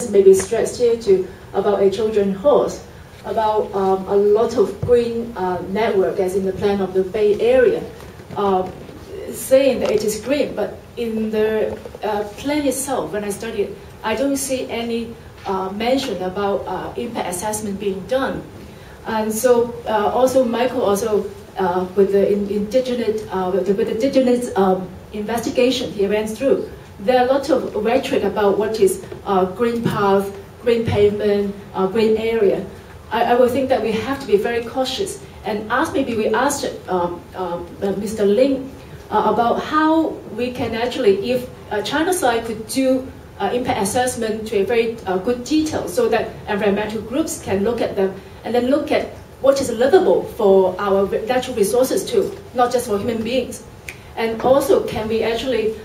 just maybe stressed here to about a children's horse, about a lot of green network as in the plan of the Bay Area, saying that it is green, but in the plan itself, when I studied, I don't see any mention about impact assessment being done. And so also Michael also with the indigenous investigation he went through, there are a lot of rhetoric about what is green path, green pavement, green area. I would think that we have to be very cautious and maybe we asked Mr. Ling about how we can actually, if China side could do impact assessment to a very good detail so that environmental groups can look at them and then look at what is livable for our natural resources too, not just for human beings. And also, can we actually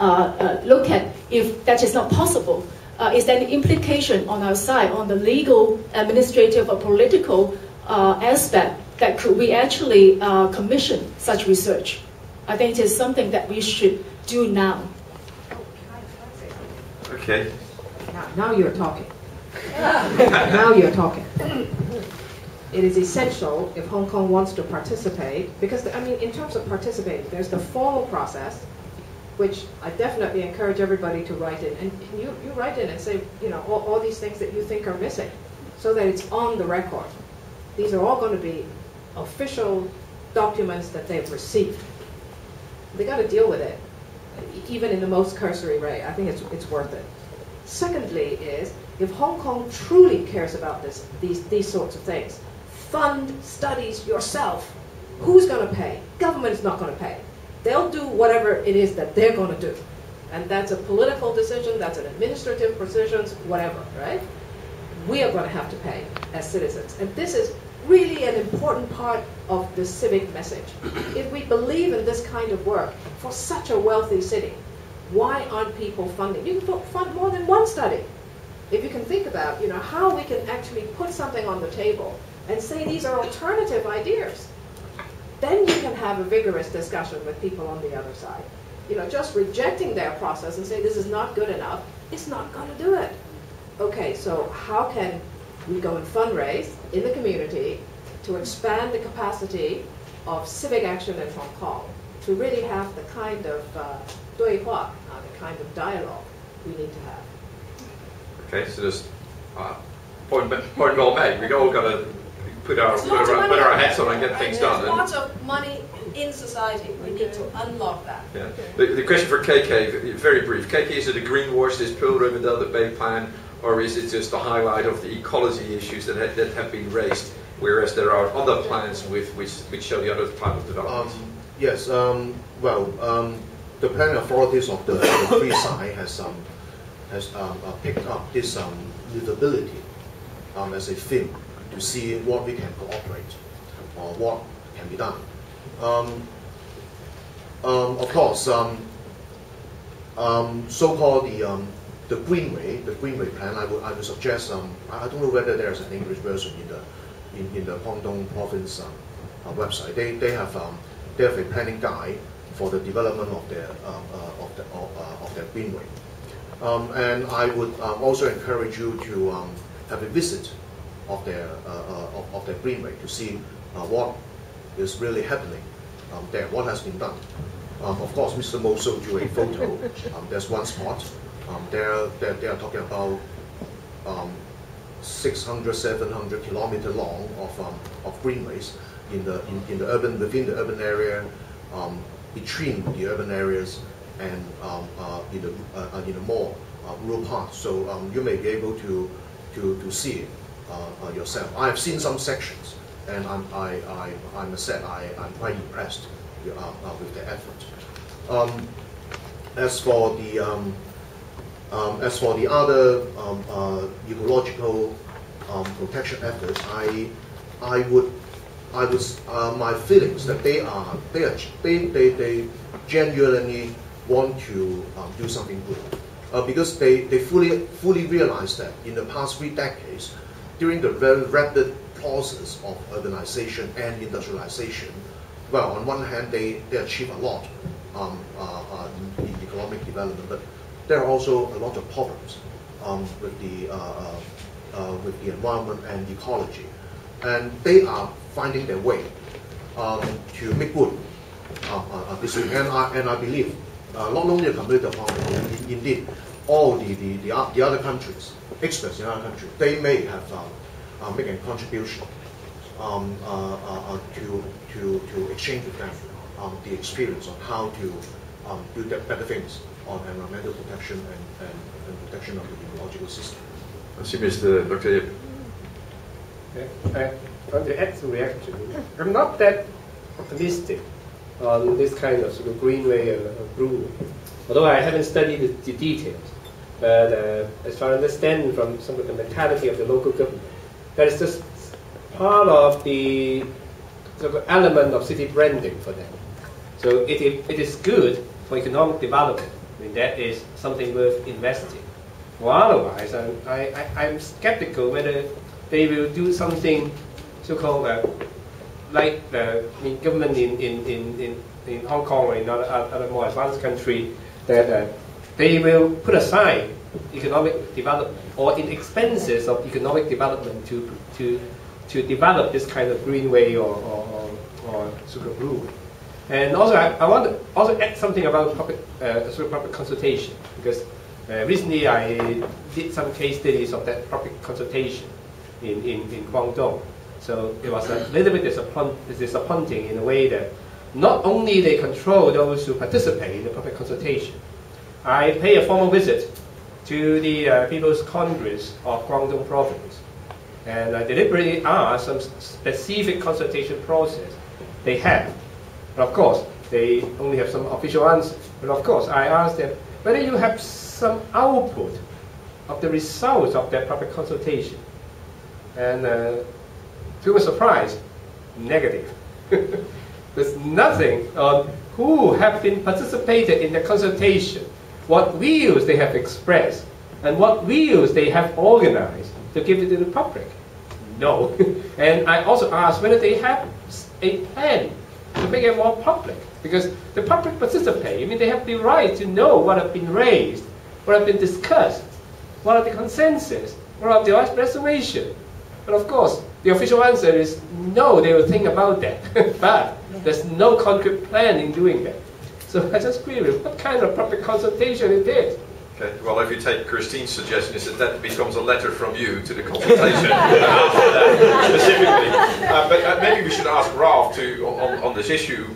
look at if that is not possible? Is there any implication on our side, on the legal, administrative, or political aspect that could we actually commission such research? I think it is something that we should do now. Okay. Now you're talking. Now you're talking. It is essential if Hong Kong wants to participate, because I mean, in terms of participating, there's the formal process, which I definitely encourage everybody to write in. And you write in and say, you know, all these things that you think are missing, so that it's on the record. These are all going to be official documents that they've received. They got to deal with it, even in the most cursory way. I think it's worth it. Secondly is, if Hong Kong truly cares about these sorts of things, fund studies yourself. Who's going to pay? Government is not going to pay. They'll do whatever it is that they're going to do. And that's a political decision, that's an administrative decision, whatever, right? We are going to have to pay as citizens. And this is really an important part of the civic message. If we believe in this kind of work for such a wealthy city, why aren't people funding? You can fund more than one study. If you can think about, you know, how we can actually put something on the table and say these are alternative ideas, then you can have a vigorous discussion with people on the other side. You know, just rejecting their process and say this is not good enough, it's not going to do it. Okay, so how can we go and fundraise in the community to expand the capacity of civic action in Hong Kong to really have the kind of 对话, the kind of dialogue we need to have. Okay, so there's point well made. We all got to put our hats on and get things done. There's lots of money in society. We need to unlock that. Yeah. The question for KK, very brief. KK, is it a greenwash, this Pearl River Delta Bay plan, or is it just a highlight of the ecology issues that have been raised, whereas there are other plans which show the other type of development? Yes. The planning authorities of the Free Side has picked up this livability as a theme to see what we can cooperate or what can be done. Of course, so-called the Greenway plan. I would suggest. I don't know whether there's an English version in the Guangdong province website. They have a planning guide for the development of their Greenway. And I would also encourage you to have a visit of their Greenway to see what is really happening there, what has been done. Of course, Mr. Mo showed you a photo. There's one spot. They are talking about 600, 700 kilometers long of greenways within the urban area, between the urban areas, and in the more rural parts. So you may be able to see it yourself. I have seen some sections, and I must say I'm quite impressed with the effort. As for the other ecological protection efforts, my feelings that they genuinely want to do something good, because they fully realize that in the past 3 decades, during the very rapid process of urbanization and industrialization, well, on one hand they achieve a lot in economic development, but there are also a lot of problems. with the environment and ecology, and they are finding their way to make good this week. And I believe not only the community of Hong Kong, indeed all the other countries, experts in other countries, they may have make a contribution to exchange with them the experience on how to do better things on environmental protection and protection of the ecological system. I see Mr. Dr. Yip. On the actual reaction, I'm not that optimistic on this kind of sort of greenway rule, although I haven't studied the details. But as far as I understand from some of the mentality of the local government, that is just part of the sort of element of city branding for them. So it is good for economic development. I mean, that is something worth investing. Well, otherwise, I'm skeptical whether they will do something so-called like the government in Hong Kong or in other more advanced countries, that they will put aside economic development or in expenses of economic development to develop this kind of greenway or sort of rule. And also, I want to also add something about public consultation, because recently I did some case studies of that public consultation in Guangdong. So it was a little bit disappointing in a way that not only they control those who participate in the public consultation. I paid a formal visit to the People's Congress of Guangdong Province, and I deliberately asked some specific consultation process they have. But of course, they only have some official answers. But of course, I asked them whether you have some output of the results of that public consultation. And to my surprise, negative. There's nothing on who have been participated in the consultation, what views they have expressed, and what views they have organized to give it to the public. No. And I also asked whether they have a plan to make it more public, because the public participate. I mean, they have the right to know what have been raised, what have been discussed, what are the consensus, what are the reservations. But of course, the official answer is no, they will think about that. But there's no concrete plan in doing that. So I just query what kind of public consultation it is. Okay. Well, if you take Christine's suggestion, is that becomes a letter from you to the consultation specifically. But maybe we should ask Ralph on this issue.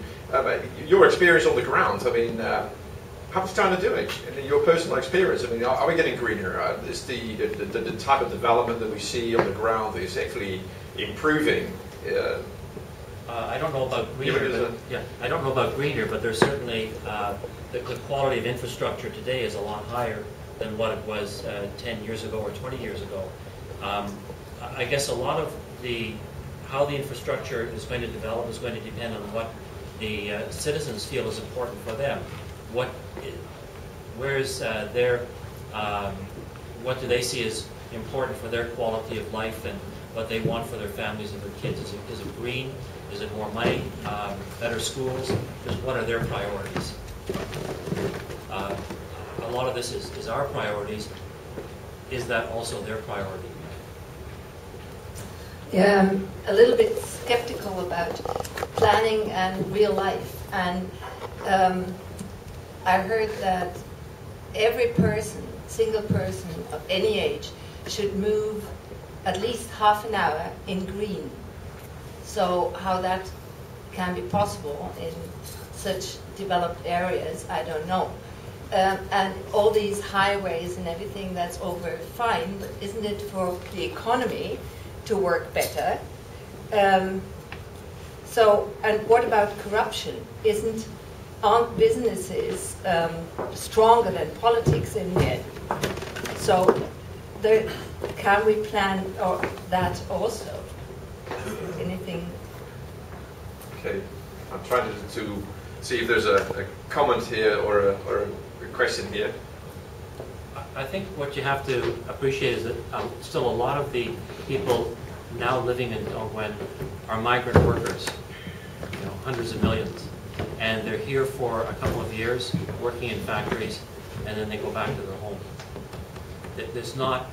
Your experience on the ground. I mean, how much time to do it? In your personal experience, I mean, are we getting greener? Is the type of development that we see on the ground is actually improving? I don't know about greener. I don't know about greener, but there's certainly the quality of infrastructure today is a lot higher than what it was 10 years ago or 20 years ago. I guess a lot of how the infrastructure is going to develop is going to depend on what the citizens feel is important for them. What do they see as important for their quality of life and what they want for their families and their kids? Is it green? Is it more money? Better schools? Just what are their priorities? A lot of this is our priorities. Is that also their priority? Yeah, I'm a little bit skeptical about planning and real life. And I heard that every person, single person of any age, should move at least half an hour in green. So how that can be possible in such developed areas, I don't know. And all these highways and everything, that's all very fine, but isn't it for the economy to work better? And what about corruption? Aren't businesses stronger than politics in there? So can we plan that also? Anything? Okay, I'm trying to see if there's a comment here or a question here. I think what you have to appreciate is that still a lot of the people now living in Dongguan are migrant workers, hundreds of millions. And they're here for a couple of years, working in factories, and then they go back to their home. There's not